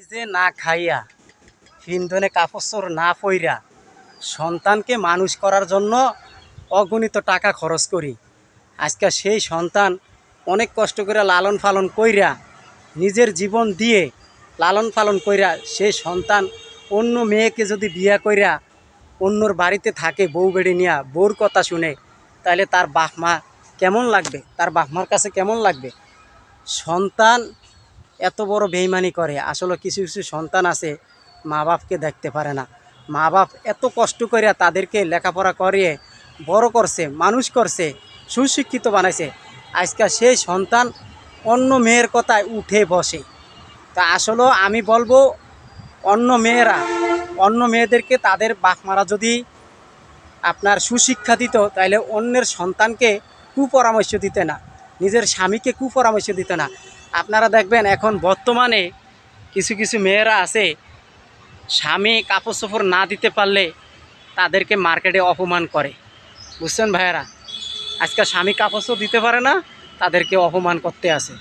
নিজে না খাইয়া হিন্দনে কাপড় না পইরা সন্তানকে মানুষ করার জন্য অগণিত টাকা খরচ করি। আজকে সেই সন্তান অনেক কষ্ট করে লালন পালন কইরা নিজের জীবন দিয়ে লালন পালন কইরা সেই সন্তান অন্য মেয়েকে যদি বিয়া কইরা অন্যর বাড়িতে থাকে বউ বেড়ে নিয়া বউর কথা শুনে, তাহলে তার বাপ মা কেমন লাগবে, তার বাপ মার কাছে কেমন লাগবে? সন্তান এত বড় বেইমানি করে। আসলে কিছু কিছু সন্তান আছে মা বাপকে দেখতে পারে না। মা বাপ এত কষ্ট করে তাদেরকে লেখাপড়া করিয়ে বড় করছে, মানুষ করছে, সুশিক্ষিত বানাইছে, আজকাল সেই সন্তান অন্য মেয়ের কথায় উঠে বসে। তা আসলে আমি বলবো অন্য মেয়েদেরকে তাদের বাপ মারা যদি আপনার সুশিক্ষা দিত, তাহলে অন্যের সন্তানকে কুপরামর্শ দিতে না, নিজের স্বামীকে কুপরামর্শ দিতে না। আপনারা দেখবেন এখন বর্তমানে কিছু কিছু মেয়েরা আছে, স্বামী কাপড় চোপড় না দিতে পারলে তাদেরকে মার্কেটে অপমান করে। বুঝছেন ভাইয়েরা, আজকাল স্বামী কাপড় চোপড় দিতে পারে না, তাদেরকে অপমান করতে আসে।